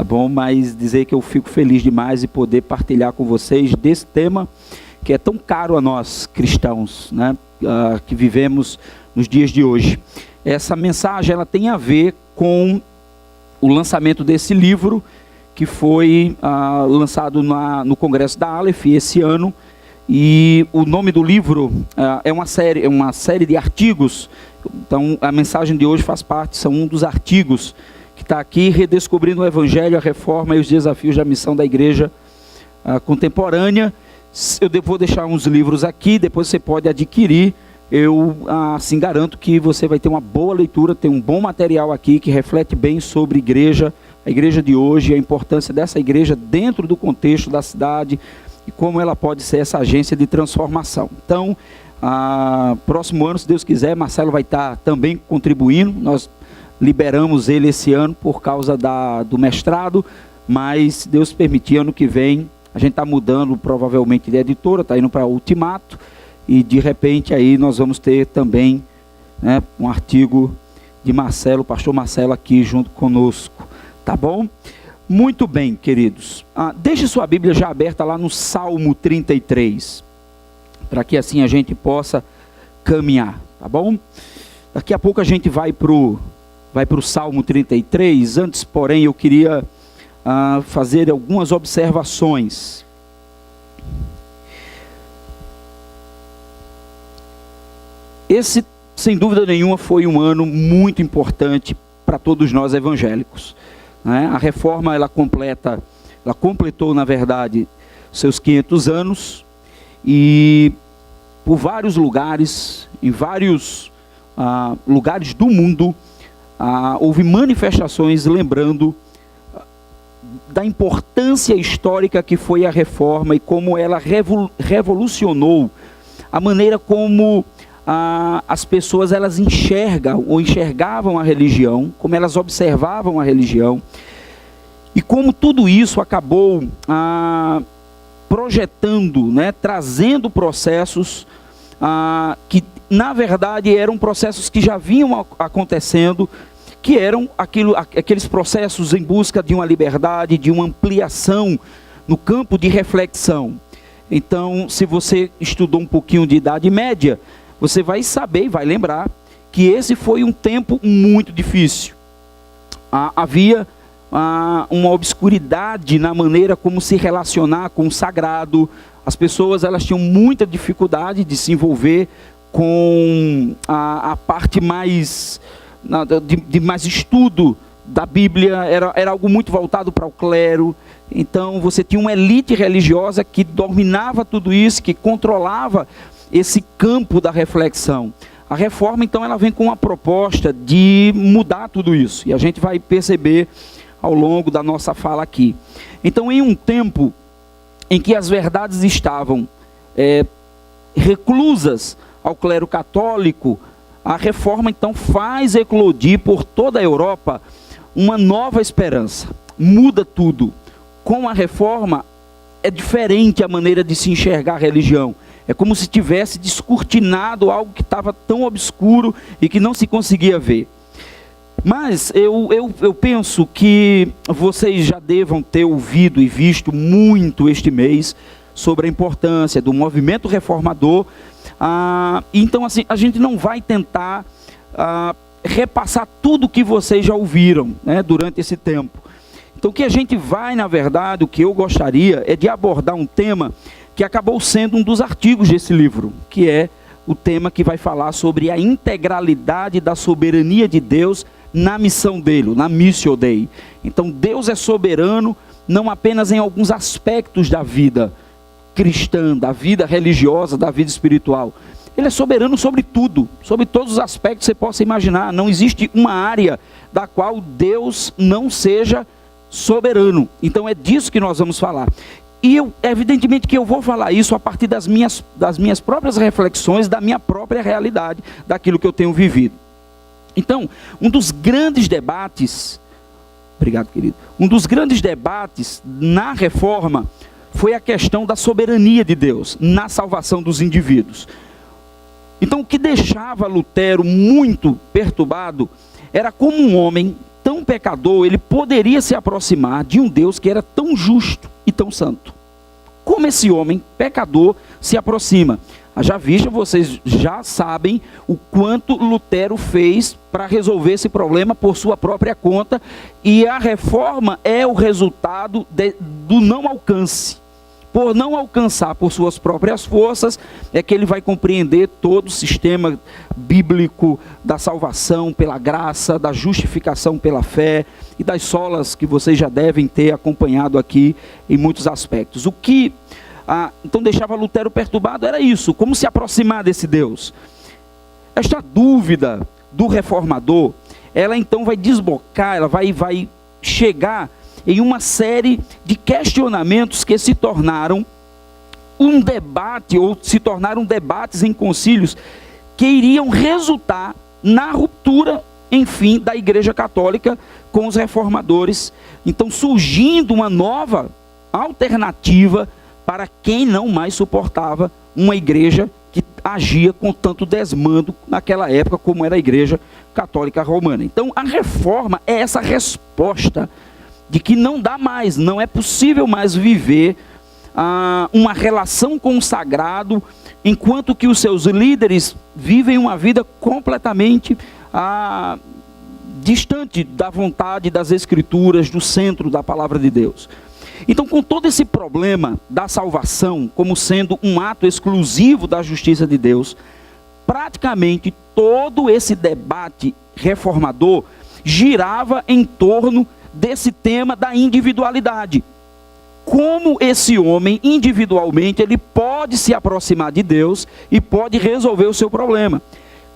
bom? Mas dizer que eu fico feliz demais de poder partilhar com vocês desse tema que é tão caro a nós cristãos, né? Que vivemos nos dias de hoje. Essa mensagem ela tem a ver com o lançamento desse livro que foi lançado no Congresso da Aleph esse ano. E o nome do livro é uma série de artigos. Então a mensagem de hoje faz parte, são um dos artigos que está aqui, Redescobrindo o Evangelho, a Reforma e os Desafios da Missão da Igreja Contemporânea. Eu vou deixar uns livros aqui, depois você pode adquirir. Eu assim garanto que você vai ter uma boa leitura, tem um bom material aqui que reflete bem sobre a igreja de hoje, a importância dessa igreja dentro do contexto da cidade e como ela pode ser essa agência de transformação. Então, próximo ano, se Deus quiser, Marcelo vai estar também contribuindo. Nós liberamos ele esse ano por causa do mestrado, mas se Deus permitir, ano que vem, a gente está mudando provavelmente de editora, está indo para Ultimato, e de repente aí nós vamos ter também, né, um artigo de Marcelo, o pastor Marcelo aqui junto conosco, tá bom? Muito bem, queridos. Deixe sua Bíblia já aberta lá no Salmo 33, para que assim a gente possa caminhar, tá bom? Daqui a pouco a gente vai para o Salmo 33, antes, porém, eu queria fazer algumas observações. Esse, sem dúvida nenhuma, foi um ano muito importante para todos nós evangélicos, né? A reforma, ela completou, na verdade, seus 500 anos, e por vários lugares, em vários lugares do mundo, houve manifestações lembrando da importância histórica que foi a reforma e como ela revolucionou a maneira como as pessoas elas enxergavam a religião, como elas observavam a religião, e como tudo isso acabou projetando, né, trazendo processos que na verdade eram processos que já vinham acontecendo, que eram aqueles processos em busca de uma liberdade, de uma ampliação no campo de reflexão. Então, se você estudou um pouquinho de Idade Média, você vai saber e vai lembrar que esse foi um tempo muito difícil. Havia uma obscuridade na maneira como se relacionar com o sagrado. As pessoas elas tinham muita dificuldade de se envolver com a parte mais de mais estudo da Bíblia. Era algo muito voltado para o clero. Então você tinha uma elite religiosa que dominava tudo isso, que controlava esse campo da reflexão. A reforma, então, ela vem com uma proposta de mudar tudo isso, e a gente vai perceber ao longo da nossa fala aqui. Então, em um tempo em que as verdades estavam reclusas ao clero católico, a reforma então faz eclodir por toda a Europa uma nova esperança, muda tudo. Com a reforma é diferente a maneira de se enxergar a religião. É como se tivesse descortinado algo que estava tão obscuro e que não se conseguia ver. Mas eu penso que vocês já devam ter ouvido e visto muito este mês sobre a importância do movimento reformador. Então assim, a gente não vai tentar repassar tudo o que vocês já ouviram, né, durante esse tempo. Então o que a gente vai, na verdade, o que eu gostaria é de abordar um tema que acabou sendo um dos artigos desse livro, que é o tema que vai falar sobre a integralidade da soberania de Deus na missão dele, na Missio Dei. Então Deus é soberano não apenas em alguns aspectos da vida cristã, da vida religiosa, da vida espiritual. Ele é soberano sobre tudo, sobre todos os aspectos que você possa imaginar. Não existe uma área da qual Deus não seja soberano. Então é disso que nós vamos falar. E evidentemente que eu vou falar isso a partir das minhas próprias reflexões, da minha própria realidade, daquilo que eu tenho vivido. Então, um dos grandes debates, obrigado querido, um dos grandes debates na reforma foi a questão da soberania de Deus na salvação dos indivíduos. Então o que deixava Lutero muito perturbado era como um homem tão pecador, ele poderia se aproximar de um Deus que era tão justo e tão santo? Como esse homem pecador se aproxima? Já visto, vocês já sabem o quanto Lutero fez para resolver esse problema por sua própria conta, e a reforma é o resultado do não alcance. Por não alcançar por suas próprias forças, é que ele vai compreender todo o sistema bíblico da salvação pela graça, da justificação pela fé e das solas que vocês já devem ter acompanhado aqui em muitos aspectos. O que então deixava Lutero perturbado era isso: como se aproximar desse Deus. Esta dúvida do reformador, ela então vai desbocar, ela vai chegar em uma série de questionamentos que se tornaram um debate, ou se tornaram debates em concílios, que iriam resultar na ruptura, enfim, da Igreja Católica com os reformadores. Então, surgindo uma nova alternativa para quem não mais suportava uma igreja que agia com tanto desmando naquela época, como era a Igreja Católica Romana. Então, a reforma é essa resposta de que não dá mais, não é possível mais viver uma relação com o sagrado, enquanto que os seus líderes vivem uma vida completamente distante da vontade das Escrituras, do centro da palavra de Deus. Então, com todo esse problema da salvação como sendo um ato exclusivo da justiça de Deus, praticamente todo esse debate reformador girava em torno desse tema da individualidade. Como esse homem, individualmente, ele pode se aproximar de Deus e pode resolver o seu problema.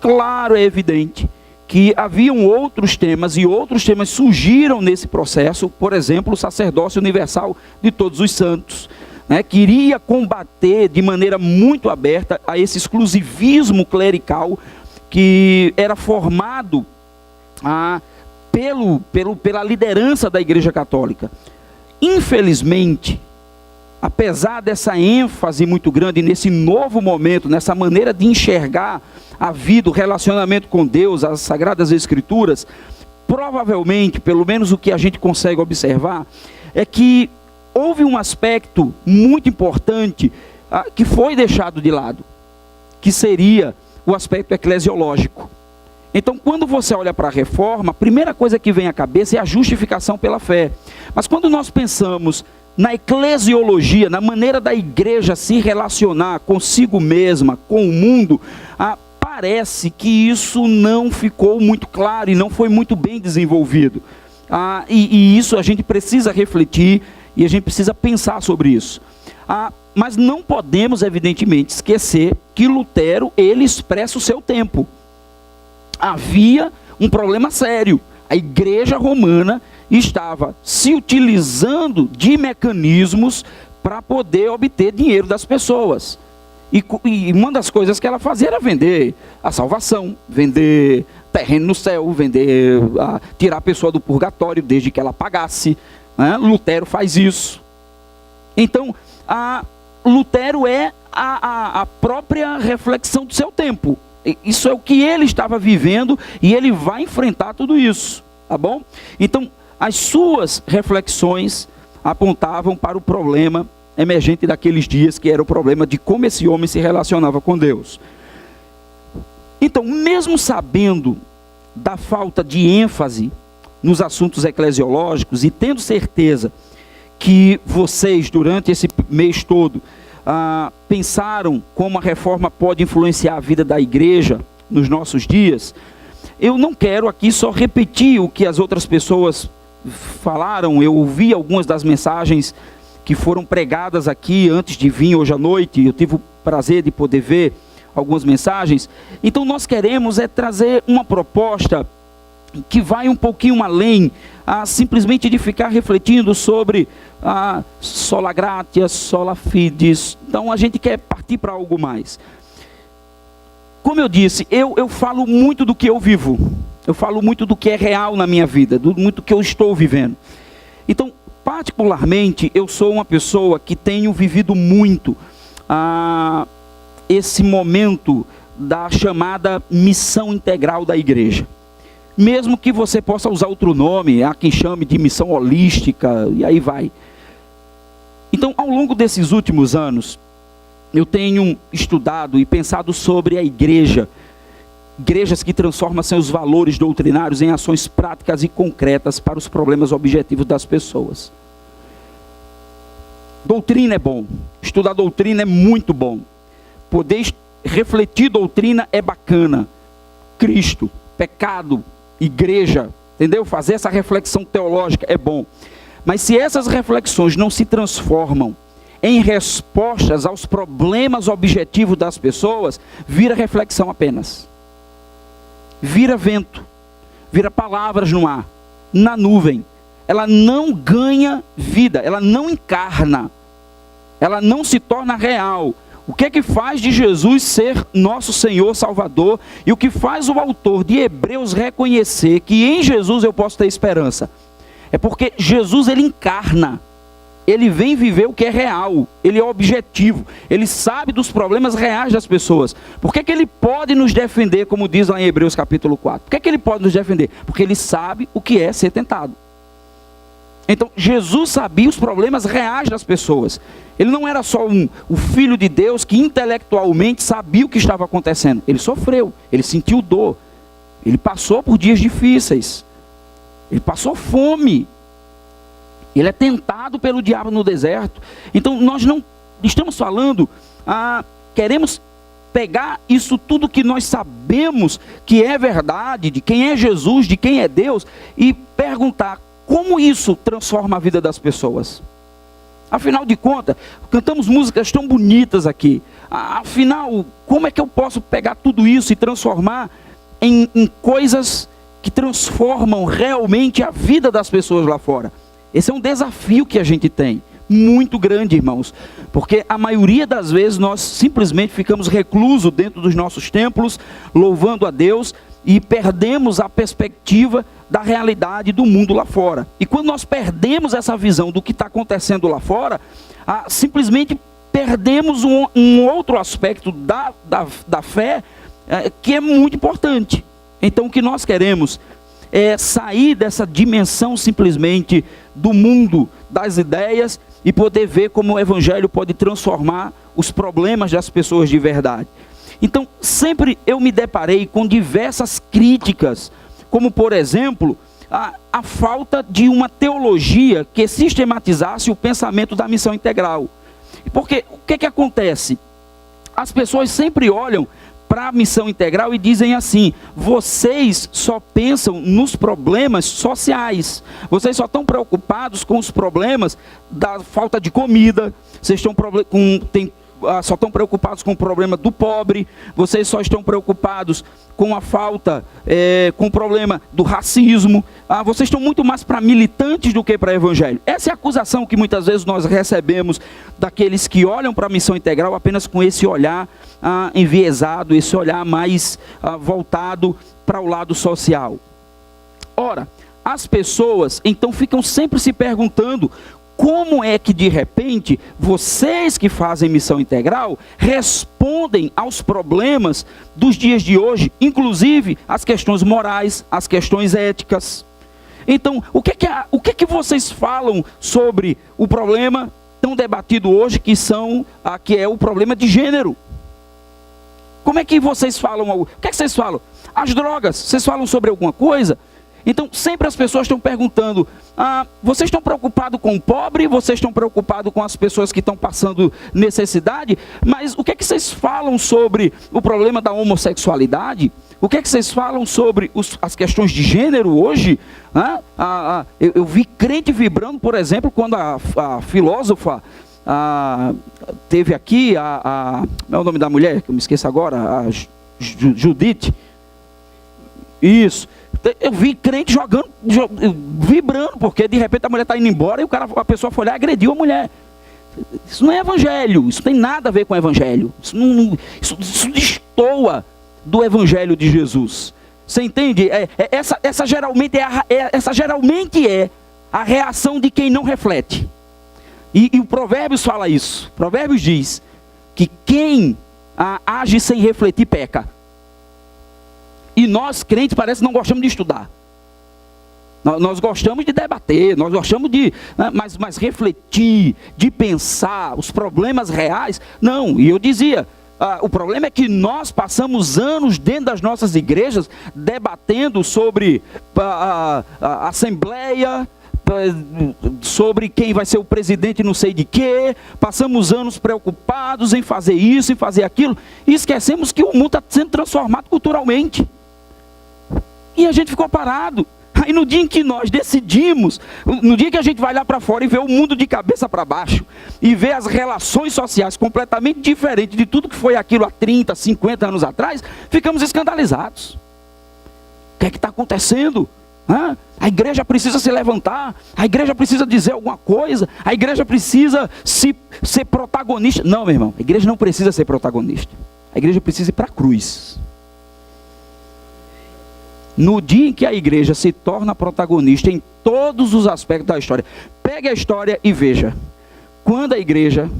Claro, é evidente que haviam outros temas, e outros temas surgiram nesse processo. Por exemplo, o sacerdócio universal de todos os santos, né, que iria combater de maneira muito aberta a esse exclusivismo clerical que era formado pela liderança da Igreja Católica. Infelizmente, apesar dessa ênfase muito grande nesse novo momento, nessa maneira de enxergar a vida, o relacionamento com Deus, as Sagradas Escrituras, provavelmente, pelo menos o que a gente consegue observar, é que houve um aspecto muito importante que foi deixado de lado, que seria o aspecto eclesiológico. Então, quando você olha para a reforma, a primeira coisa que vem à cabeça é a justificação pela fé. Mas quando nós pensamos na eclesiologia, na maneira da igreja se relacionar consigo mesma, com o mundo, parece que isso não ficou muito claro e não foi muito bem desenvolvido. E isso a gente precisa refletir e a gente precisa pensar sobre isso. Mas não podemos, evidentemente, esquecer que Lutero, ele expressa o seu tempo. Havia um problema sério. A Igreja Romana estava se utilizando de mecanismos para poder obter dinheiro das pessoas. E uma das coisas que ela fazia era vender a salvação, vender terreno no céu, tirar a pessoa do purgatório desde que ela pagasse. Né? Lutero faz isso. Então, Lutero é a própria reflexão do seu tempo. Isso é o que ele estava vivendo e ele vai enfrentar tudo isso, tá bom? Então, as suas reflexões apontavam para o problema emergente daqueles dias, que era o problema de como esse homem se relacionava com Deus. Então, mesmo sabendo da falta de ênfase nos assuntos eclesiológicos e tendo certeza que vocês, durante esse mês todo, pensaram como a reforma pode influenciar a vida da igreja nos nossos dias, eu não quero aqui só repetir o que as outras pessoas falaram. Eu ouvi algumas das mensagens que foram pregadas aqui antes de vir hoje à noite. Eu tive o prazer de poder ver algumas mensagens. Então nós queremos trazer uma proposta que vai um pouquinho além, simplesmente de ficar refletindo sobre sola gratia, sola fides. Então a gente quer partir para algo mais. Como eu disse, eu falo muito do que eu vivo. Eu falo muito do que é real na minha vida, muito do que eu estou vivendo. Então, particularmente, eu sou uma pessoa que tenho vivido muito esse momento da chamada missão integral da igreja. mesmo que você possa usar outro nome, há quem chame de missão holística, e aí vai. Então, ao longo desses últimos anos, eu tenho estudado e pensado sobre a igrejas que transformam seus valores doutrinários em ações práticas e concretas para os problemas objetivos das pessoas. Doutrina é bom, estudar doutrina é muito bom, poder refletir doutrina é bacana. Cristo, pecado, igreja, entendeu? Fazer essa reflexão teológica é bom. Mas se essas reflexões não se transformam em respostas aos problemas objetivos das pessoas, vira reflexão apenas. Vira vento, vira palavras no ar, na nuvem. Ela não ganha vida, ela não encarna, ela não se torna real. O que é que faz de Jesus ser nosso Senhor Salvador? E o que faz o autor de Hebreus reconhecer que em Jesus eu posso ter esperança? É porque Jesus, ele encarna. Ele vem viver o que é real. Ele é objetivo. Ele sabe dos problemas reais das pessoas. Por que ele pode nos defender, como diz lá em Hebreus capítulo 4? Por que ele pode nos defender? Porque ele sabe o que é ser tentado. Então, Jesus sabia os problemas reais das pessoas. Ele não era só o Filho de Deus que intelectualmente sabia o que estava acontecendo. Ele sofreu, ele sentiu dor. Ele passou por dias difíceis. Ele passou fome. Ele é tentado pelo diabo no deserto. Então, nós não estamos falando, queremos pegar isso tudo que nós sabemos que é verdade, de quem é Jesus, de quem é Deus, e perguntar, como isso transforma a vida das pessoas? Afinal de contas, cantamos músicas tão bonitas aqui. Afinal, como é que eu posso pegar tudo isso e transformar em coisas que transformam realmente a vida das pessoas lá fora? Esse é um desafio que a gente tem, muito grande, irmãos. Porque a maioria das vezes nós simplesmente ficamos reclusos dentro dos nossos templos, louvando a Deus, e perdemos a perspectiva da realidade do mundo lá fora. E quando nós perdemos essa visão do que está acontecendo lá fora, simplesmente perdemos um outro aspecto da fé que é muito importante. Então o que nós queremos é sair dessa dimensão simplesmente do mundo das ideias e poder ver como o Evangelho pode transformar os problemas das pessoas de verdade. Então, sempre eu me deparei com diversas críticas, como por exemplo, a falta de uma teologia que sistematizasse o pensamento da missão integral. Porque o que acontece? As pessoas sempre olham para a missão integral e dizem assim: vocês só pensam nos problemas sociais, vocês só estão preocupados com os problemas da falta de comida, vocês estão só estão preocupados com o problema do pobre, vocês só estão preocupados com a falta, com o problema do racismo, vocês estão muito mais para militantes do que para evangelho. Essa é a acusação que muitas vezes nós recebemos daqueles que olham para a missão integral apenas com esse olhar enviesado, esse olhar mais voltado para o lado social. Ora, as pessoas então ficam sempre se perguntando: como é que de repente vocês que fazem missão integral respondem aos problemas dos dias de hoje, inclusive as questões morais, as questões éticas? Então, o que vocês falam sobre o problema tão debatido hoje, que é o problema de gênero? Como é que vocês falam? O que é que vocês falam? As drogas, vocês falam sobre alguma coisa? Então, sempre as pessoas estão perguntando: vocês estão preocupados com o pobre? Vocês estão preocupados com as pessoas que estão passando necessidade? Mas o que é que vocês falam sobre o problema da homossexualidade? O que é que vocês falam sobre as questões de gênero hoje? Eu vi crente vibrando, por exemplo, quando a filósofa teve aqui, como é o nome da mulher, que eu me esqueço agora, a Judite. Isso. Eu vi crente vibrando, porque de repente a mulher está indo embora e a pessoa foi lá e agrediu a mulher. Isso não é evangelho, isso não tem nada a ver com evangelho. Isso destoa do evangelho de Jesus. Você entende? Essa geralmente é a reação de quem não reflete. E o Provérbios fala isso. Provérbios diz que quem age sem refletir peca. E nós, crentes, parece que não gostamos de estudar. Nós gostamos de debater, nós gostamos de, né, mas refletir, de pensar os problemas reais. Não, e eu dizia, o problema é que nós passamos anos dentro das nossas igrejas debatendo sobre a assembleia, sobre quem vai ser o presidente não sei de quê. Passamos anos preocupados em fazer isso, em fazer aquilo, e esquecemos que o mundo está sendo transformado culturalmente. E a gente ficou parado. Aí no dia em que nós decidimos, no dia que a gente vai lá para fora e vê o mundo de cabeça para baixo, e vê as relações sociais completamente diferentes de tudo que foi aquilo há 30, 50 anos atrás, ficamos escandalizados. O que é que está acontecendo? A igreja precisa se levantar, a igreja precisa dizer alguma coisa, a igreja precisa ser protagonista. Não, meu irmão, a igreja não precisa ser protagonista. A igreja precisa ir para a cruz. No dia em que a igreja se torna protagonista em todos os aspectos da história, pegue a história e veja. Quando a igreja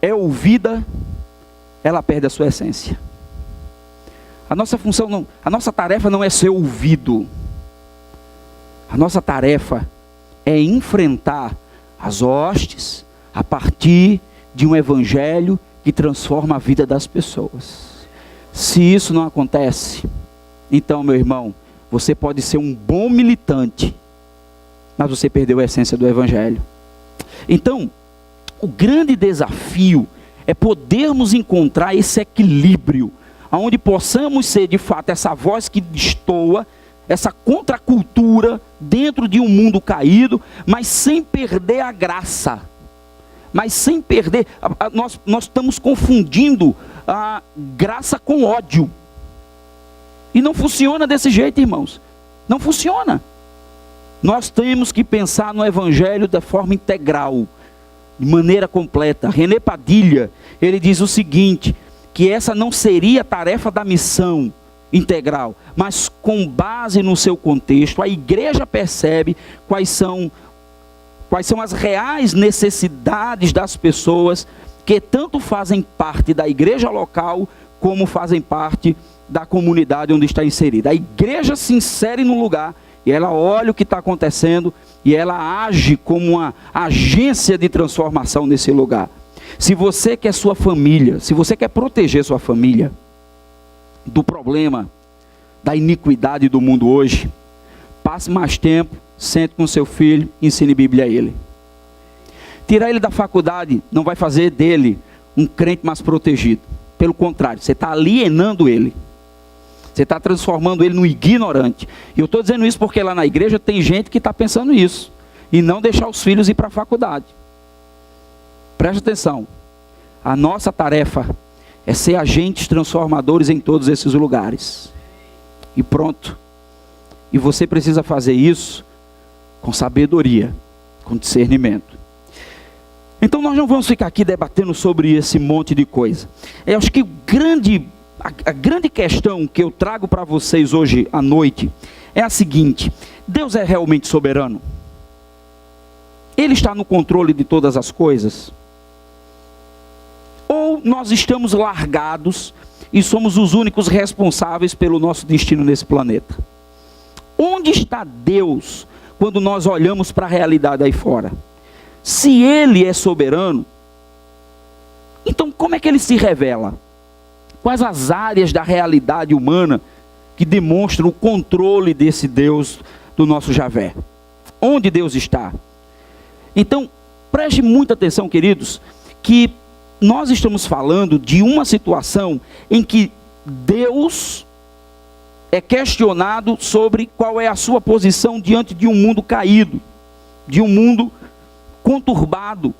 é ouvida, ela perde a sua essência. A nossa função não, a nossa tarefa não é ser ouvido. A nossa tarefa é enfrentar as hostes a partir de um evangelho que transforma a vida das pessoas. Se isso não acontece, então, meu irmão, você pode ser um bom militante, mas você perdeu a essência do evangelho. Então, o grande desafio é podermos encontrar esse equilíbrio, onde possamos ser de fato essa voz que destoa, essa contracultura dentro de um mundo caído, mas sem perder a graça. Mas sem perder, nós estamos confundindo a graça com ódio. E não funciona desse jeito, irmãos. Não funciona. Nós temos que pensar no evangelho da forma integral, de maneira completa. René Padilha, ele diz o seguinte, que essa não seria a tarefa da missão integral, mas com base no seu contexto, a igreja percebe quais são as reais necessidades das pessoas que tanto fazem parte da igreja local, como fazem parte da comunidade onde está inserida. A igreja se insere no lugar, e ela olha o que está acontecendo, e ela age como uma agência de transformação nesse lugar. Se você quer sua família, se você quer proteger sua família do problema da iniquidade do mundo hoje, passe mais tempo, sente com seu filho, ensine Bíblia a ele. Tirar ele da faculdade não vai fazer dele um crente mais protegido. Pelo contrário, você está alienando ele. Você está transformando ele num ignorante. E eu estou dizendo isso porque lá na igreja tem gente que está pensando isso. E não deixar os filhos ir para a faculdade. Preste atenção. A nossa tarefa é ser agentes transformadores em todos esses lugares. E pronto. E você precisa fazer isso com sabedoria, com discernimento. Então nós não vamos ficar aqui debatendo sobre esse monte de coisa. Eu acho que a grande questão que eu trago para vocês hoje à noite é a seguinte: Deus é realmente soberano? Ele está no controle de todas as coisas? Ou nós estamos largados e somos os únicos responsáveis pelo nosso destino nesse planeta? Onde está Deus quando nós olhamos para a realidade aí fora? Se Ele é soberano, então como é que Ele se revela? Quais as áreas da realidade humana que demonstram o controle desse Deus, do nosso Javé? Onde Deus está? Então, preste muita atenção, queridos, que nós estamos falando de uma situação em que Deus é questionado sobre qual é a sua posição diante de um mundo caído, de um mundo conturbado.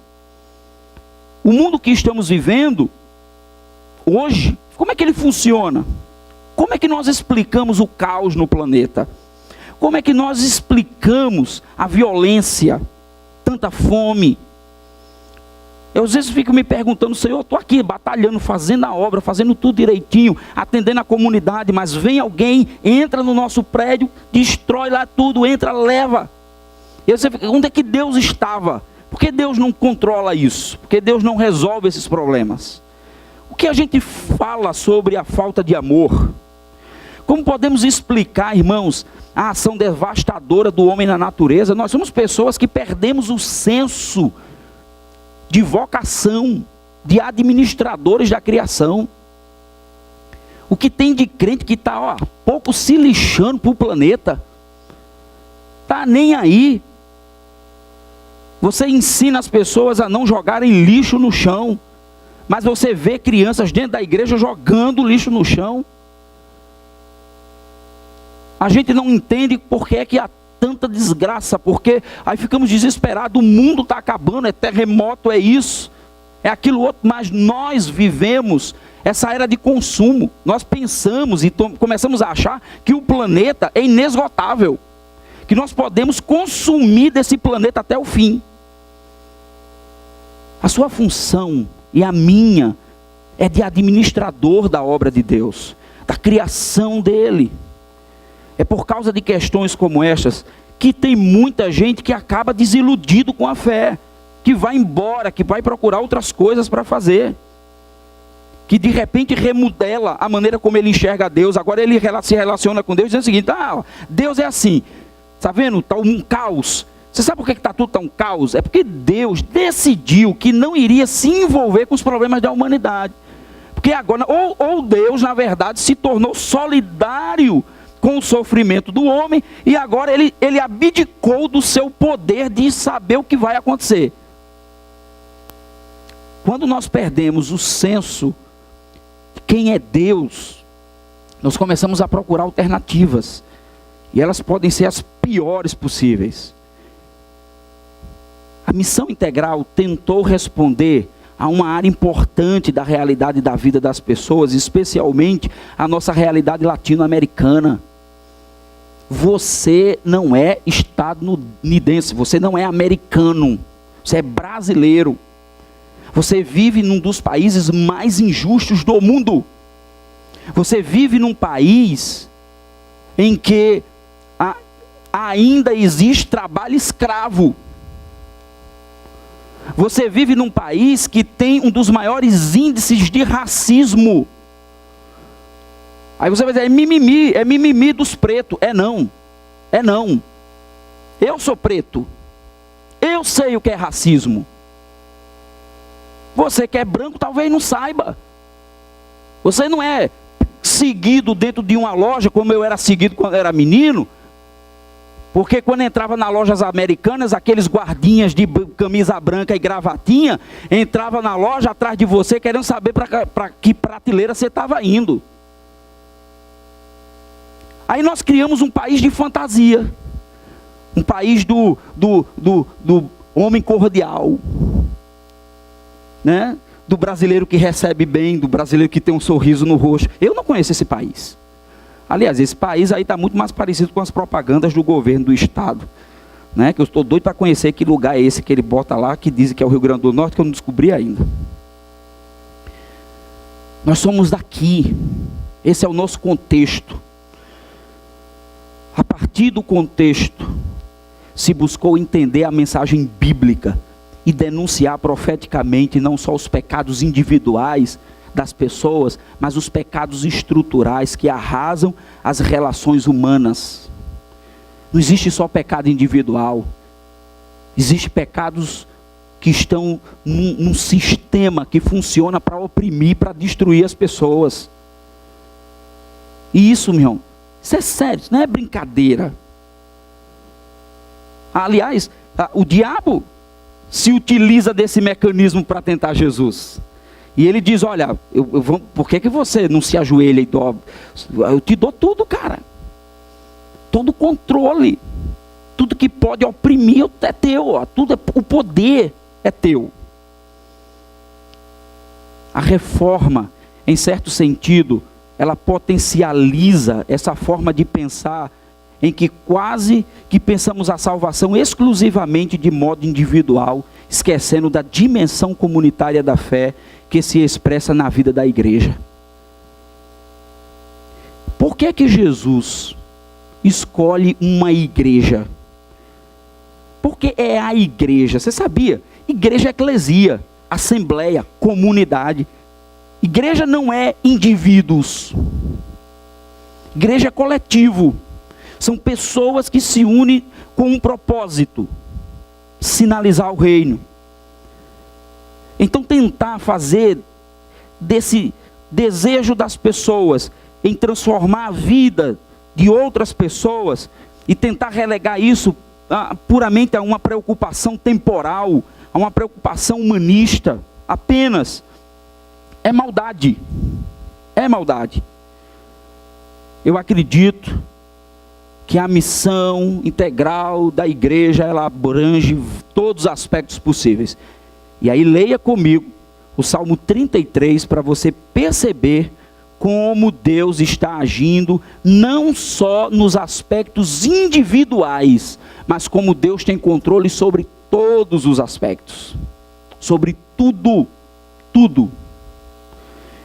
O mundo que estamos vivendo hoje, como é que ele funciona? Como é que nós explicamos o caos no planeta? Como é que nós explicamos a violência, tanta fome? Eu às vezes fico me perguntando, Senhor, eu estou aqui batalhando, fazendo a obra, fazendo tudo direitinho, atendendo a comunidade, mas vem alguém, entra no nosso prédio, destrói lá tudo, entra, leva. Eu sei, onde é que Deus estava? Por que Deus não controla isso? Por que Deus não resolve esses problemas? O que a gente fala sobre a falta de amor? Como podemos explicar, irmãos, a ação devastadora do homem na natureza? Nós somos pessoas que perdemos o senso de vocação, de administradores da criação. O que tem de crente que está pouco se lixando para o planeta, está nem aí. Você ensina as pessoas a não jogarem lixo no chão, mas você vê crianças dentro da igreja jogando lixo no chão. A gente não entende por que é que há tanta desgraça, porque aí ficamos desesperados, o mundo está acabando, é terremoto, é isso, é aquilo outro, mas nós vivemos essa era de consumo. Nós pensamos e começamos a achar que o planeta é inesgotável, que nós podemos consumir desse planeta até o fim. A sua função e a minha é de administrador da obra de Deus, da criação dele. É por causa de questões como estas que tem muita gente que acaba desiludido com a fé, que vai embora, que vai procurar outras coisas para fazer, que de repente remodela a maneira como ele enxerga Deus. Agora ele se relaciona com Deus dizendo o seguinte: Deus é assim, está vendo? Está um caos. Você sabe por que está tudo tão caos? É porque Deus decidiu que não iria se envolver com os problemas da humanidade. Porque agora, ou Deus na verdade se tornou solidário com o sofrimento do homem, e agora ele abdicou do seu poder de saber o que vai acontecer. Quando nós perdemos o senso de quem é Deus, nós começamos a procurar alternativas, e elas podem ser as piores possíveis. A missão integral tentou responder a uma área importante da realidade da vida das pessoas, especialmente a nossa realidade latino-americana. Você não é estadunidense, você não é americano, você é brasileiro. Você vive num dos países mais injustos do mundo. Você vive num país em que ainda existe trabalho escravo. Você vive num país que tem um dos maiores índices de racismo. Aí você vai dizer: é mimimi dos pretos. É não. Eu sou preto. Eu sei o que é racismo. Você que é branco talvez não saiba. Você não é seguido dentro de uma loja como eu era seguido quando era menino. Porque quando entrava nas lojas americanas, aqueles guardinhas de camisa branca e gravatinha, entrava na loja atrás de você querendo saber para que prateleira você estava indo. Aí nós criamos um país de fantasia. Um país do homem cordial. Né? Do brasileiro que recebe bem, do brasileiro que tem um sorriso no rosto. Eu não conheço esse país. Aliás, esse país aí está muito mais parecido com as propagandas do governo do estado, né? Que eu estou doido para conhecer que lugar é esse que ele bota lá, que dizem que é o Rio Grande do Norte, que eu não descobri ainda. Nós somos daqui, esse é o nosso contexto. A partir do contexto, se buscou entender a mensagem bíblica e denunciar profeticamente não só os pecados individuais das pessoas, mas os pecados estruturais que arrasam as relações humanas. Não existe só pecado individual, existem pecados que estão num sistema que funciona para oprimir, para destruir as pessoas. E isso, meu irmão, isso é sério, isso não é brincadeira. Aliás, o diabo se utiliza desse mecanismo para tentar Jesus. E ele diz: olha, por que você não se ajoelha e dobra? Eu te dou tudo, cara. Todo o controle. Tudo que pode oprimir é teu. Tudo o poder é teu. A reforma, em certo sentido, ela potencializa essa forma de pensar em que quase que pensamos a salvação exclusivamente de modo individual, esquecendo da dimensão comunitária da fé que se expressa na vida da igreja. Por que Jesus escolhe uma igreja? Porque é a igreja. Você sabia? Igreja é eclesia, assembleia, comunidade. Igreja não é indivíduos. Igreja é coletivo. São pessoas que se unem com um propósito: sinalizar o reino. Então tentar fazer desse desejo das pessoas em transformar a vida de outras pessoas e tentar relegar isso puramente a uma preocupação temporal, a uma preocupação humanista, apenas, é maldade. É maldade. Eu acredito que a missão integral da igreja, ela abrange todos os aspectos possíveis. E aí leia comigo o Salmo 33 para você perceber como Deus está agindo, não só nos aspectos individuais, mas como Deus tem controle sobre todos os aspectos, sobre tudo, tudo.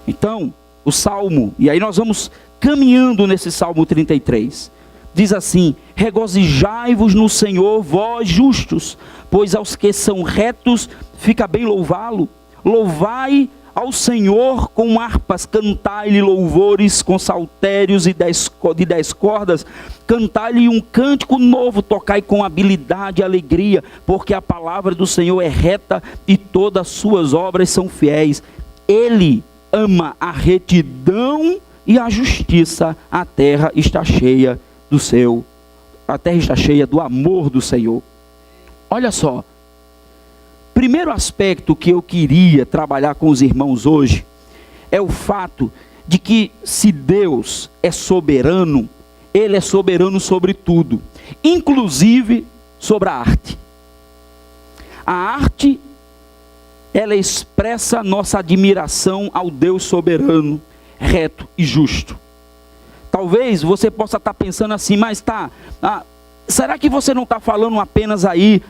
Então, o Salmo, e aí nós vamos caminhando nesse Salmo 33, diz assim: regozijai-vos no Senhor, vós justos, pois aos que são retos fica bem louvá-lo. Louvai ao Senhor com harpas, cantai-lhe louvores com saltérios de 10 cordas, cantai-lhe um cântico novo, tocai com habilidade e alegria, porque a palavra do Senhor é reta e todas as suas obras são fiéis. Ele ama a retidão e a justiça. A terra está cheia do amor do Senhor. Olha só, primeiro aspecto que eu queria trabalhar com os irmãos hoje é o fato de que, se Deus é soberano, Ele é soberano sobre tudo, inclusive sobre a arte. A arte, ela expressa nossa admiração ao Deus soberano, reto e justo. Talvez você possa estar pensando assim, mas será que você não está falando apenas aí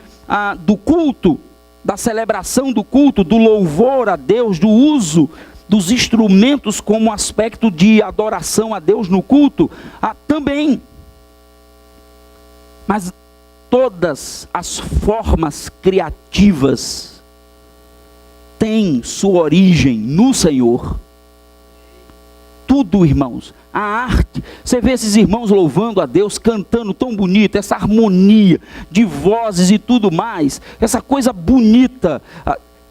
do culto, da celebração do culto, do louvor a Deus, do uso dos instrumentos como aspecto de adoração a Deus no culto? Também. Mas todas as formas criativas têm sua origem no Senhor. Tudo, irmãos. A arte, você vê esses irmãos louvando a Deus, cantando tão bonito, essa harmonia de vozes e tudo mais, essa coisa bonita,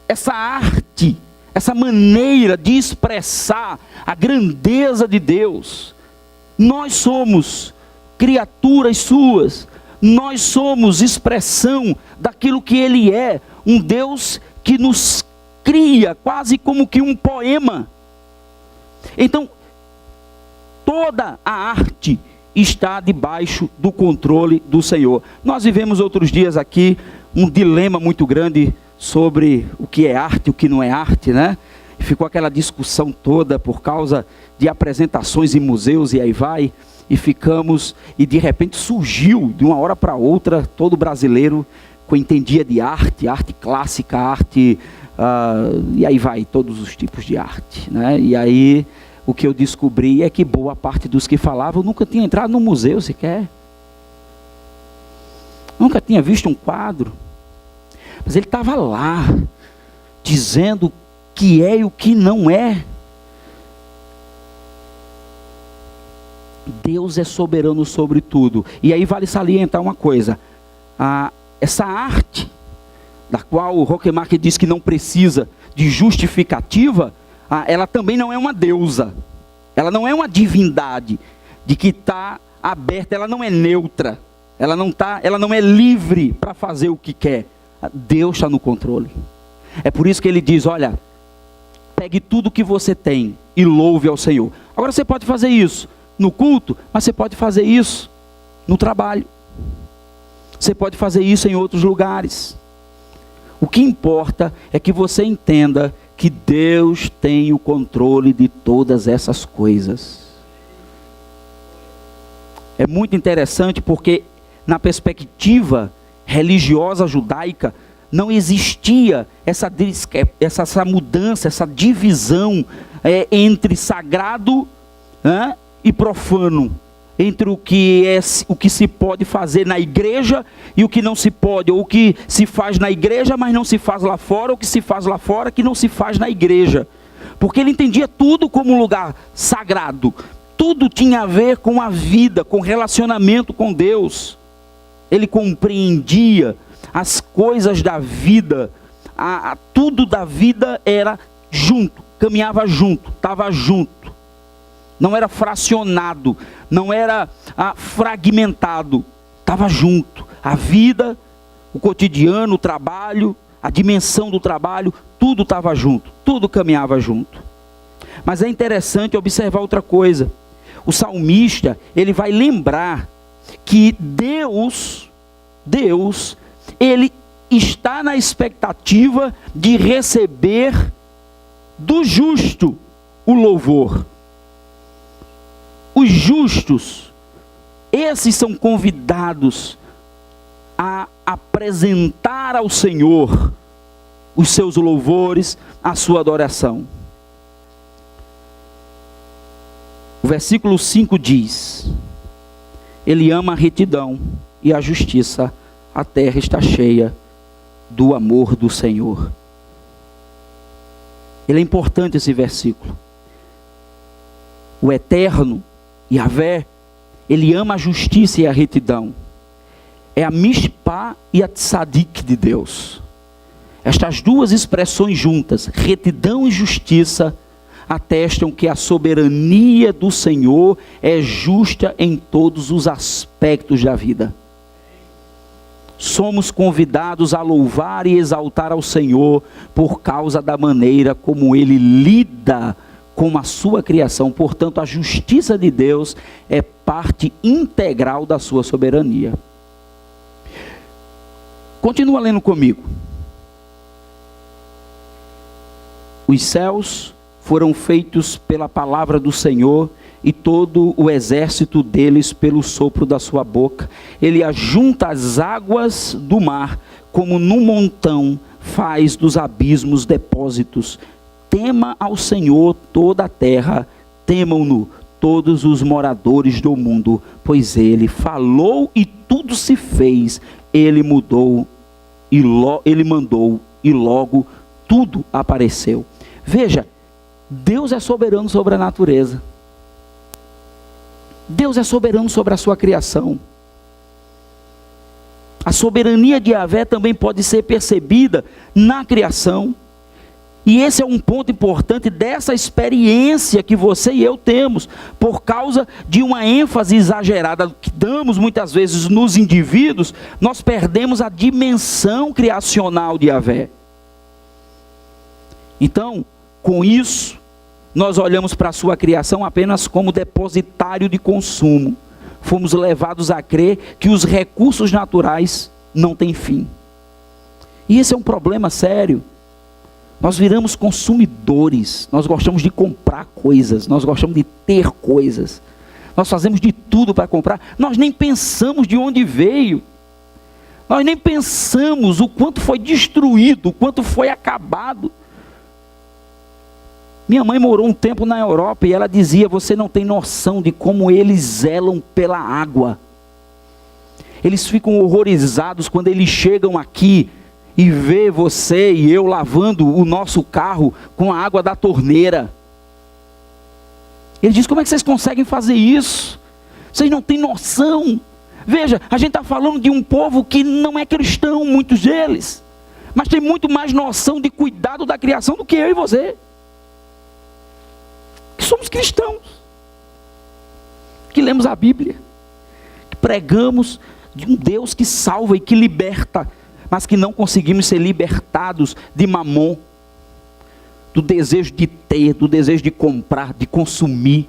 essa arte, essa maneira de expressar a grandeza de Deus. Nós somos criaturas suas, nós somos expressão daquilo que Ele é, um Deus que nos cria quase como que um poema. Então, toda a arte está debaixo do controle do Senhor. Nós vivemos outros dias aqui um dilema muito grande sobre o que é arte e o que não é arte, né? Ficou aquela discussão toda por causa de apresentações em museus e aí vai, e de repente surgiu, de uma hora para outra, todo brasileiro que entendia de arte, arte clássica, arte, e aí vai, todos os tipos de arte, né? E aí, o que eu descobri é que boa parte dos que falavam nunca tinha entrado no museu sequer. Nunca tinha visto um quadro. Mas ele estava lá, dizendo o que é e o que não é. Deus é soberano sobre tudo. E aí vale salientar uma coisa. Essa arte, da qual o Roquemarque diz que não precisa de justificativa, ela também não é uma deusa, ela não é uma divindade, de que está aberta, ela não é neutra, ela não é livre para fazer o que quer. Deus está no controle. É por isso que ele diz, olha, pegue tudo que você tem e louve ao Senhor. Agora você pode fazer isso no culto, mas você pode fazer isso no trabalho, você pode fazer isso em outros lugares. O que importa é que você entenda que Deus tem o controle de todas essas coisas. É muito interessante porque na perspectiva religiosa judaica não existia essa mudança, essa divisão entre sagrado e profano, entre o que se pode fazer na igreja e o que não se pode, ou o que se faz na igreja, mas não se faz lá fora, ou o que se faz lá fora, que não se faz na igreja. Porque ele entendia tudo como um lugar sagrado. Tudo tinha a ver com a vida, com relacionamento com Deus. Ele compreendia as coisas da vida, tudo da vida era junto, caminhava junto, estava junto. Não era fracionado, não era fragmentado, estava junto. A vida, o cotidiano, o trabalho, a dimensão do trabalho, tudo estava junto, tudo caminhava junto. Mas é interessante observar outra coisa. O salmista, ele vai lembrar que Deus, ele está na expectativa de receber do justo o louvor. Os justos, esses são convidados a apresentar ao Senhor os seus louvores, a sua adoração. O versículo 5 diz: Ele ama a retidão e a justiça, a terra está cheia do amor do Senhor. Ele é importante esse versículo. O eterno, Yahvé, ele ama a justiça e a retidão. É a mishpá e a tzadik de Deus. Estas duas expressões juntas, retidão e justiça, atestam que a soberania do Senhor é justa em todos os aspectos da vida. Somos convidados a louvar e exaltar ao Senhor por causa da maneira como Ele lida com a sua criação. Portanto, a justiça de Deus é parte integral da sua soberania. Continua lendo comigo. Os céus foram feitos pela palavra do Senhor, e todo o exército deles pelo sopro da sua boca. Ele ajunta as águas do mar, como num montão faz dos abismos depósitos. Tema ao Senhor toda a terra, temam-no todos os moradores do mundo, pois ele falou e tudo se fez, ele mudou e ele mandou e logo tudo apareceu. Veja, Deus é soberano sobre a natureza. Deus é soberano sobre a sua criação. A soberania de Yahvé também pode ser percebida na criação. E esse é um ponto importante dessa experiência que você e eu temos, por causa de uma ênfase exagerada que damos muitas vezes nos indivíduos, nós perdemos a dimensão criacional de Yahvé. Então, com isso, nós olhamos para a sua criação apenas como depositário de consumo. Fomos levados a crer que os recursos naturais não têm fim. E esse é um problema sério. Nós viramos consumidores, nós gostamos de comprar coisas, nós gostamos de ter coisas. Nós fazemos de tudo para comprar, nós nem pensamos de onde veio. Nós nem pensamos o quanto foi destruído, o quanto foi acabado. Minha mãe morou um tempo na Europa e ela dizia: você não tem noção de como eles zelam pela água. Eles ficam horrorizados quando eles chegam aqui e vê você e eu lavando o nosso carro com a água da torneira. Ele diz: como é que vocês conseguem fazer isso? Vocês não têm noção. Veja, a gente está falando de um povo que não é cristão, muitos deles, mas tem muito mais noção de cuidado da criação do que eu e você, que somos cristãos, que lemos a Bíblia, que pregamos de um Deus que salva e que liberta, mas que não conseguimos ser libertados de mamon, do desejo de ter, do desejo de comprar, de consumir,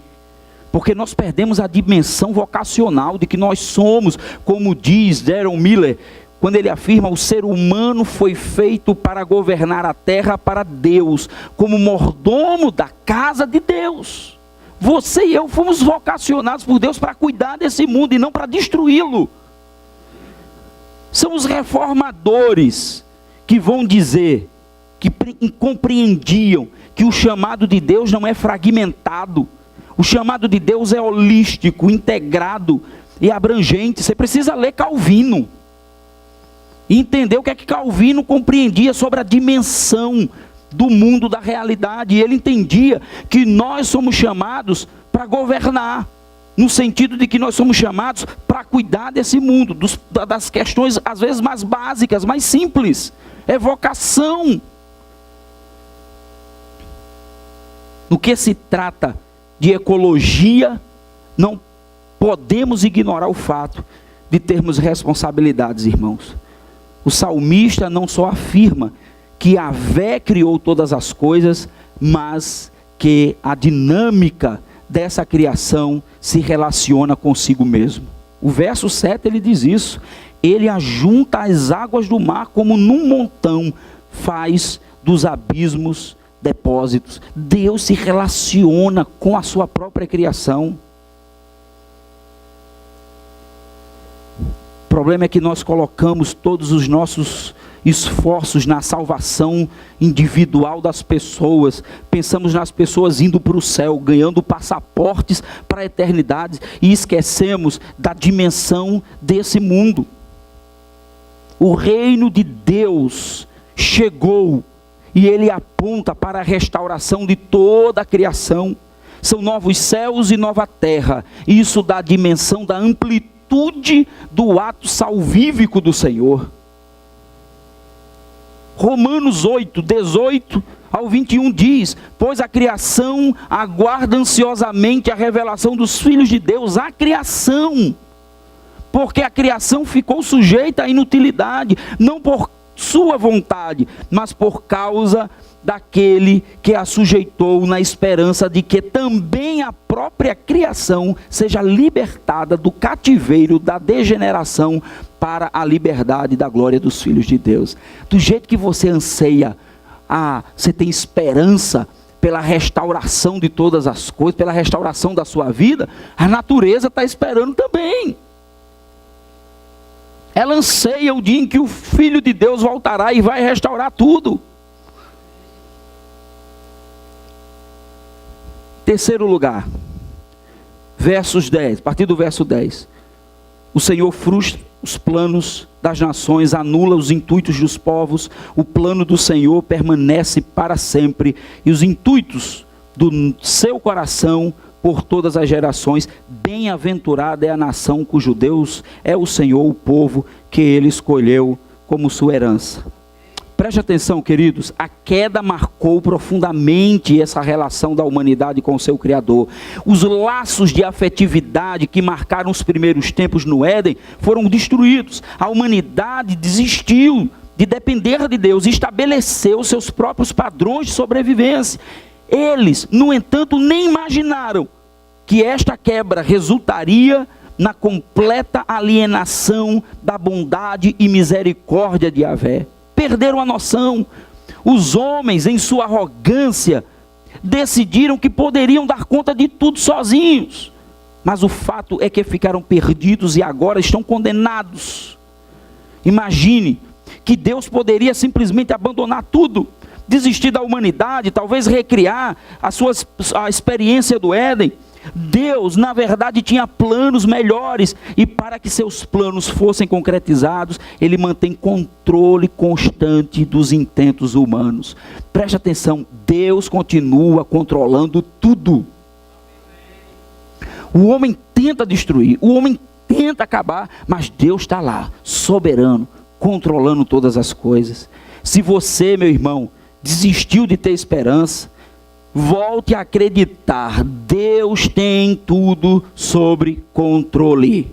porque nós perdemos a dimensão vocacional de que nós somos, como diz Darren Miller, quando ele afirma: o ser humano foi feito para governar a terra para Deus, como mordomo da casa de Deus. Você e eu fomos vocacionados por Deus para cuidar desse mundo e não para destruí-lo. São os reformadores que vão dizer, que compreendiam que o chamado de Deus não é fragmentado. O chamado de Deus é holístico, integrado e abrangente. Você precisa ler Calvino e entender o que é que Calvino compreendia sobre a dimensão do mundo da realidade. E ele entendia que nós somos chamados para governar, no sentido de que nós somos chamados para cuidar desse mundo, das questões às vezes mais básicas, mais simples. É vocação. No que se trata de ecologia, não podemos ignorar o fato de termos responsabilidades, irmãos. O salmista não só afirma que Yahvé criou todas as coisas, mas que a dinâmica dessa criação se relaciona consigo mesmo. O verso 7 ele diz isso: ele ajunta as águas do mar como num montão, faz dos abismos depósitos. Deus se relaciona com a sua própria criação. O problema é que nós colocamos todos os nossos esforços na salvação individual das pessoas. Pensamos nas pessoas indo para o céu, ganhando passaportes para a eternidade, e esquecemos da dimensão desse mundo. O reino de Deus chegou e ele aponta para a restauração de toda a criação. São novos céus e nova terra. Isso dá a dimensão da amplitude do ato salvífico do Senhor. Romanos 8, 18 ao 21 diz: pois a criação aguarda ansiosamente a revelação dos filhos de Deus. A criação, porque a criação ficou sujeita à inutilidade, não por sua vontade, mas por causa daquele que a sujeitou, na esperança de que também a própria criação seja libertada do cativeiro da degeneração para a liberdade da glória dos filhos de Deus. Do jeito que você anseia, você tem esperança pela restauração de todas as coisas, pela restauração da sua vida, a natureza está esperando também. Ela anseia o dia em que o Filho de Deus voltará e vai restaurar tudo. Terceiro lugar, versos 10, a partir do verso 10. O Senhor frustra os planos das nações, anula os intuitos dos povos. O plano do Senhor permanece para sempre, e os intuitos do seu coração por todas as gerações. Bem-aventurada é a nação cujo Deus é o Senhor, o povo que ele escolheu como sua herança. Preste atenção, queridos, a queda marcou profundamente essa relação da humanidade com o seu Criador. Os laços de afetividade que marcaram os primeiros tempos no Éden foram destruídos. A humanidade desistiu de depender de Deus e estabeleceu seus próprios padrões de sobrevivência. Eles, no entanto, nem imaginaram que esta quebra resultaria na completa alienação da bondade e misericórdia de Yahvé. Perderam a noção. Os homens, em sua arrogância, decidiram que poderiam dar conta de tudo sozinhos. Mas o fato é que ficaram perdidos e agora estão condenados. Imagine que Deus poderia simplesmente abandonar tudo, desistir da humanidade, talvez recriar a experiência do Éden. Deus, na verdade, tinha planos melhores, e para que seus planos fossem concretizados, ele mantém controle constante dos intentos humanos. Preste atenção, Deus continua controlando tudo. O homem tenta destruir, o homem tenta acabar, mas Deus está lá, soberano, controlando todas as coisas. Se você, meu irmão, desistiu de ter esperança, volte a acreditar. Deus tem tudo sob controle.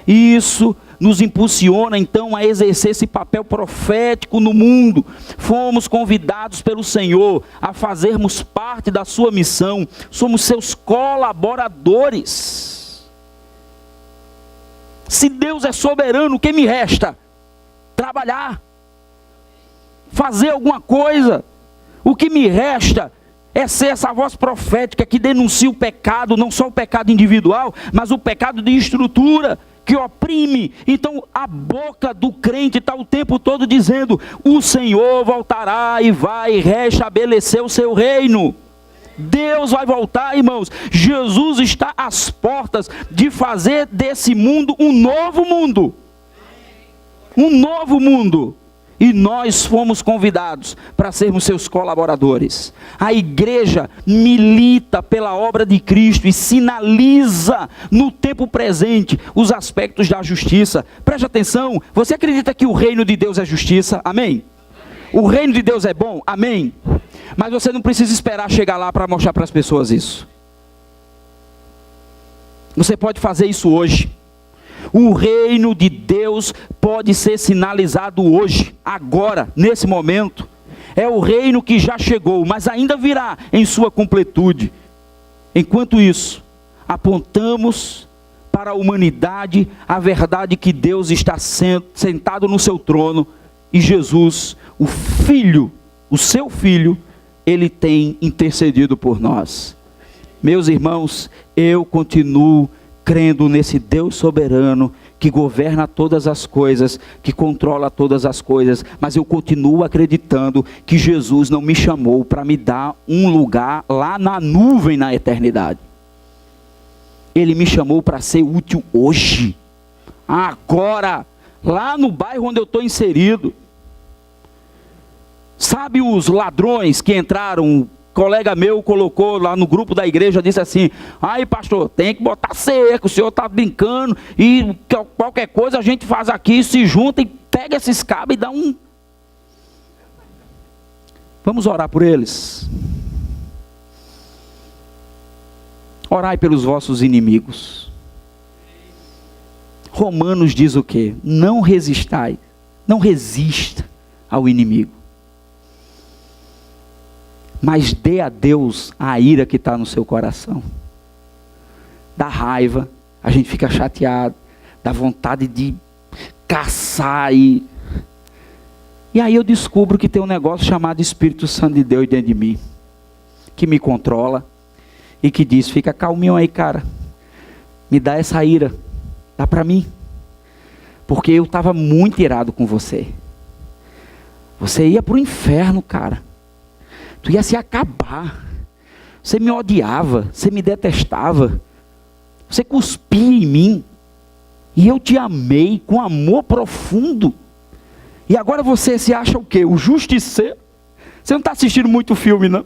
Isso nos impulsiona então a exercer esse papel profético no mundo. Fomos convidados pelo Senhor a fazermos parte da sua missão. Somos seus colaboradores. Se Deus é soberano, o que me resta? Trabalhar, fazer alguma coisa. O que me resta é ser essa voz profética que denuncia o pecado, não só o pecado individual, mas o pecado de estrutura que oprime. Então a boca do crente está o tempo todo dizendo: o Senhor voltará e vai restabelecer o seu reino. Deus vai voltar, irmãos. Jesus está às portas de fazer desse mundo um novo mundo. Um novo mundo. E nós fomos convidados para sermos seus colaboradores. A igreja milita pela obra de Cristo e sinaliza no tempo presente os aspectos da justiça. Preste atenção, você acredita que o reino de Deus é justiça? Amém? O reino de Deus é bom? Amém? Mas você não precisa esperar chegar lá para mostrar para as pessoas isso. Você pode fazer isso hoje. O reino de Deus pode ser sinalizado hoje, agora, nesse momento. É o reino que já chegou, mas ainda virá em sua completude. Enquanto isso, apontamos para a humanidade a verdade que Deus está sentado no seu trono e Jesus, o Filho, o seu Filho, ele tem intercedido por nós. Meus irmãos, eu continuo crendo nesse Deus soberano, que governa todas as coisas, que controla todas as coisas, mas eu continuo acreditando que Jesus não me chamou para me dar um lugar lá na nuvem na eternidade. Ele me chamou para ser útil hoje, agora, lá no bairro onde eu estou inserido. Sabe os ladrões que entraram? Colega meu colocou lá no grupo da igreja, disse assim: aí pastor, tem que botar cerco, o senhor está brincando, e qualquer coisa a gente faz aqui, se junta e pega esses cabos e dá um... Vamos orar por eles. Orai pelos vossos inimigos. Romanos diz o quê? Não resistai, não resista ao inimigo, mas dê a Deus a ira que está no seu coração. Dá raiva, a gente fica chateado, dá vontade de caçar. E aí eu descubro que tem um negócio chamado Espírito Santo de Deus dentro de mim, que me controla e que diz: fica calminho aí, cara, me dá essa ira, dá para mim, porque eu estava muito irado com você. Você ia para o inferno, cara. Tu ia se acabar. Você me odiava, você me detestava, você cuspia em mim, e eu te amei com amor profundo. E agora você se acha o quê? O justiceiro? Você não está assistindo muito filme, não?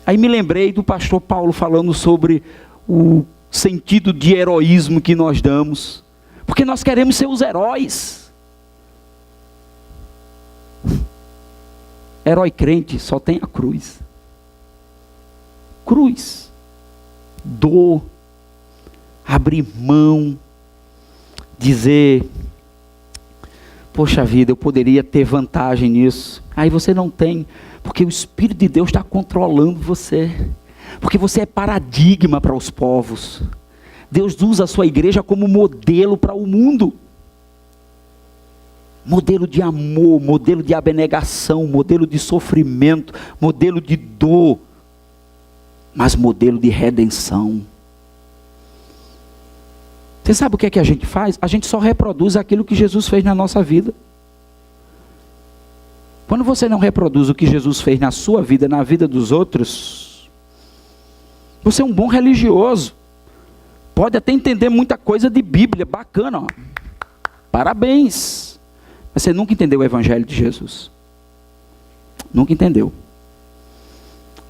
Aí me lembrei do pastor Paulo falando sobre o sentido de heroísmo que nós damos, porque nós queremos ser os heróis. Herói crente só tem a cruz. Cruz. Dor. Abrir mão. Dizer: poxa vida, eu poderia ter vantagem nisso. Aí você não tem, porque o Espírito de Deus está controlando você. Porque você é paradigma para os povos. Deus usa a sua igreja como modelo para o mundo. Modelo de amor, modelo de abnegação, modelo de sofrimento, modelo de dor, mas modelo de redenção. Você sabe o que é que a gente faz? A gente só reproduz aquilo que Jesus fez na nossa vida. Quando você não reproduz o que Jesus fez na sua vida, na vida dos outros, você é um bom religioso. Pode até entender muita coisa de Bíblia, bacana, ó. Parabéns. Mas você nunca entendeu o Evangelho de Jesus. Nunca entendeu.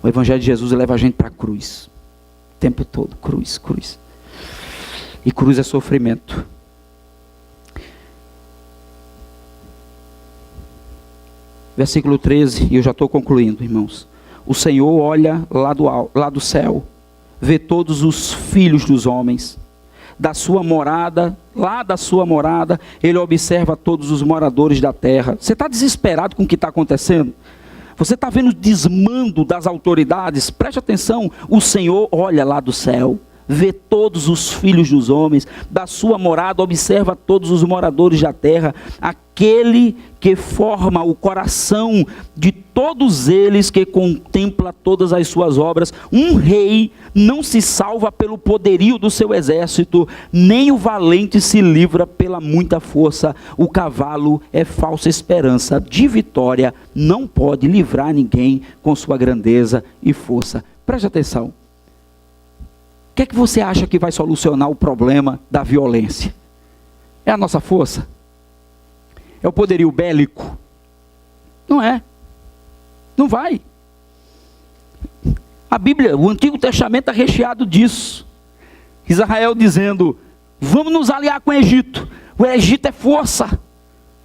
O Evangelho de Jesus leva a gente para a cruz. O tempo todo, cruz, cruz. E cruz é sofrimento. Versículo 13, e eu já estou concluindo, irmãos. O Senhor olha lá do céu, vê todos os filhos dos homens. Da sua morada, lá da sua morada, ele observa todos os moradores da terra. Você está desesperado com o que está acontecendo? Você está vendo o desmando das autoridades? Preste atenção, o Senhor olha lá do céu, vê todos os filhos dos homens, da sua morada, observa todos os moradores da terra, aquele que forma o coração de todos eles, que contempla todas as suas obras. Um rei não se salva pelo poderio do seu exército, nem o valente se livra pela muita força. O cavalo é falsa esperança de vitória, não pode livrar ninguém com sua grandeza e força. Preste atenção. O que é que você acha que vai solucionar o problema da violência? É a nossa força? É o poderio bélico? Não é. Não vai. A Bíblia, o Antigo Testamento está recheado disso. Israel dizendo, vamos nos aliar com o Egito. O Egito é força.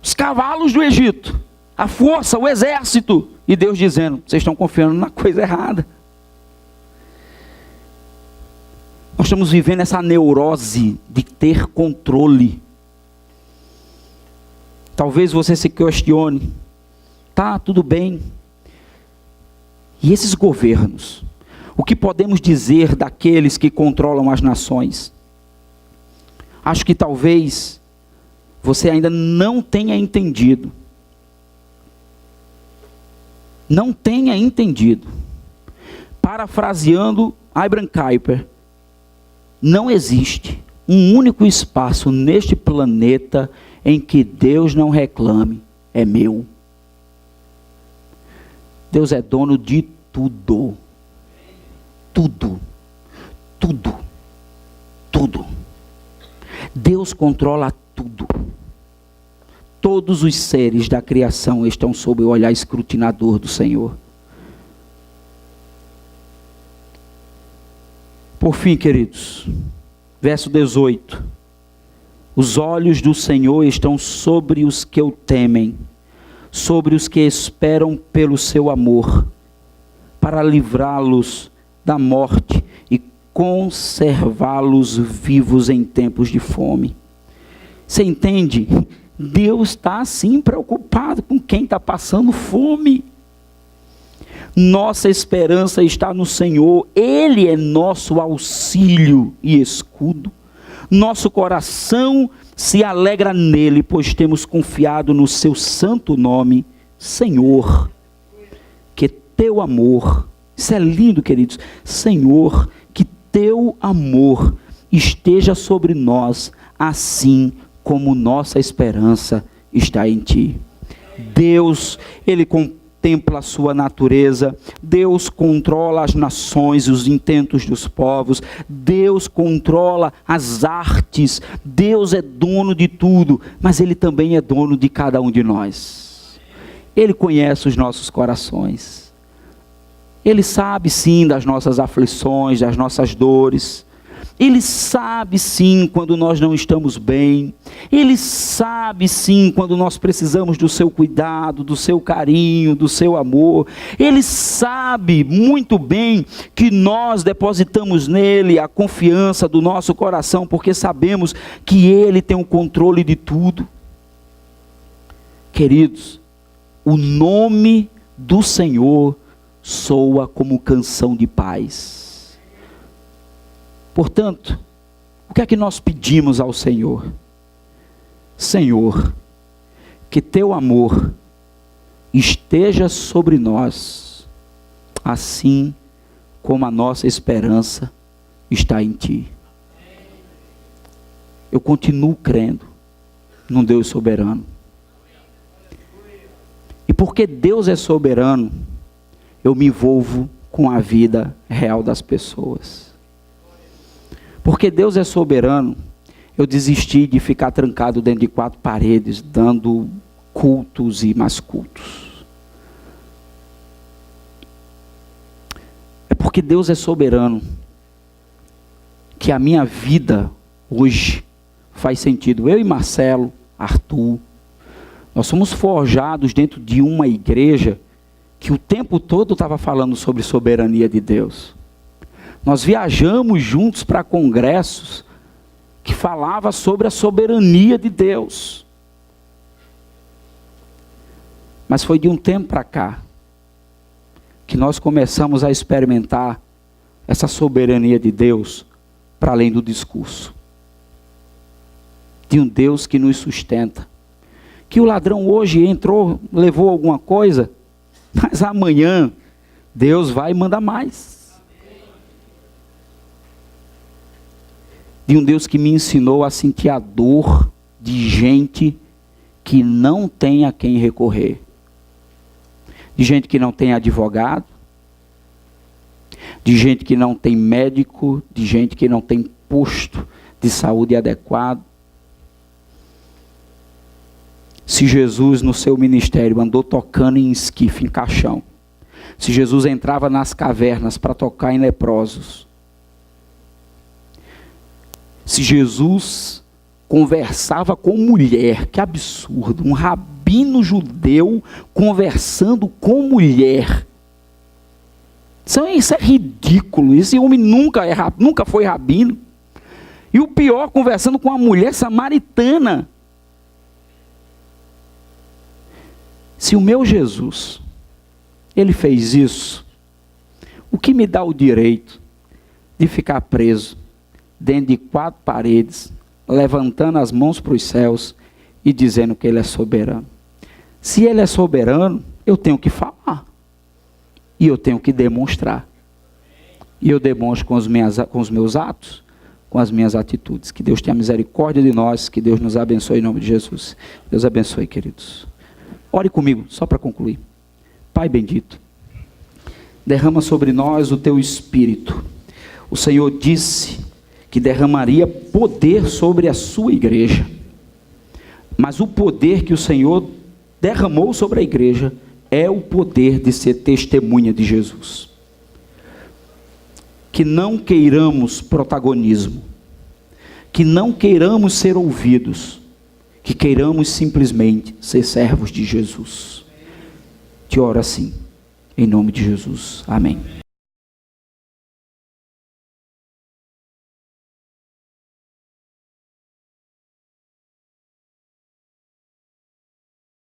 Os cavalos do Egito. A força, o exército. E Deus dizendo, vocês estão confiando na coisa errada. Nós estamos vivendo essa neurose de ter controle. Talvez você se questione. Tá, tudo bem. E esses governos? O que podemos dizer daqueles que controlam as nações? Acho que talvez você ainda não tenha entendido. Não tenha entendido. Parafraseando Abraham Kuyper, não existe um único espaço neste planeta em que Deus não reclame, é meu. Deus é dono de tudo. Tudo. Tudo. Tudo. Deus controla tudo. Todos os seres da criação estão sob o olhar escrutinador do Senhor. Por fim, queridos, verso 18. Os olhos do Senhor estão sobre os que o temem, sobre os que esperam pelo seu amor, para livrá-los da morte e conservá-los vivos em tempos de fome. Você entende? Deus está assim preocupado com quem está passando fome. Nossa esperança está no Senhor, Ele é nosso auxílio e escudo. Nosso coração se alegra nele, pois temos confiado no seu santo nome, Senhor. Que teu amor, isso é lindo, queridos, Senhor, que teu amor esteja sobre nós, assim como nossa esperança está em ti. Deus, Ele contempla a sua natureza, Deus controla as nações, os intentos dos povos, Deus controla as artes, Deus é dono de tudo, mas Ele também é dono de cada um de nós. Ele conhece os nossos corações, Ele sabe sim das nossas aflições, das nossas dores, Ele sabe sim quando nós não estamos bem, Ele sabe sim quando nós precisamos do seu cuidado, do seu carinho, do seu amor. Ele sabe muito bem que nós depositamos nele a confiança do nosso coração, porque sabemos que Ele tem o controle de tudo. Queridos, o nome do Senhor soa como canção de paz. Portanto, o que é que nós pedimos ao Senhor? Senhor, que teu amor esteja sobre nós, assim como a nossa esperança está em ti. Eu continuo crendo num Deus soberano. E porque Deus é soberano, eu me envolvo com a vida real das pessoas. Porque Deus é soberano, eu desisti de ficar trancado dentro de 4 paredes, dando cultos e mais cultos. É porque Deus é soberano, que a minha vida hoje faz sentido. Eu e Marcelo, Arthur, nós somos forjados dentro de uma igreja que o tempo todo estava falando sobre soberania de Deus. Nós viajamos juntos para congressos que falavam sobre a soberania de Deus. Mas foi de um tempo para cá que nós começamos a experimentar essa soberania de Deus para além do discurso. De um Deus que nos sustenta. Que o ladrão hoje entrou, levou alguma coisa, mas amanhã Deus vai mandar mais. De um Deus que me ensinou a sentir a dor de gente que não tem a quem recorrer. De gente que não tem advogado. De gente que não tem médico. De gente que não tem posto de saúde adequado. Se Jesus no seu ministério andou tocando em esquife, em caixão, se Jesus entrava nas cavernas para tocar em leprosos, se Jesus conversava com mulher, que absurdo, um rabino judeu conversando com mulher. Isso é ridículo, esse homem nunca foi rabino. E o pior, conversando com uma mulher samaritana. Se o meu Jesus, ele fez isso, o que me dá o direito de ficar preso dentro de 4 paredes, levantando as mãos para os céus e dizendo que ele é soberano? Se ele é soberano, eu tenho que falar. E eu tenho que demonstrar. E eu demonstro com os meus atos, com as minhas atitudes. Que Deus tenha misericórdia de nós, que Deus nos abençoe em nome de Jesus. Deus abençoe, queridos. Ore comigo, só para concluir. Pai bendito, derrama sobre nós o teu Espírito. O Senhor disse que derramaria poder sobre a sua igreja. Mas o poder que o Senhor derramou sobre a igreja é o poder de ser testemunha de Jesus. Que não queiramos protagonismo, que não queiramos ser ouvidos, que queiramos simplesmente ser servos de Jesus. Te oro assim, em nome de Jesus. Amém.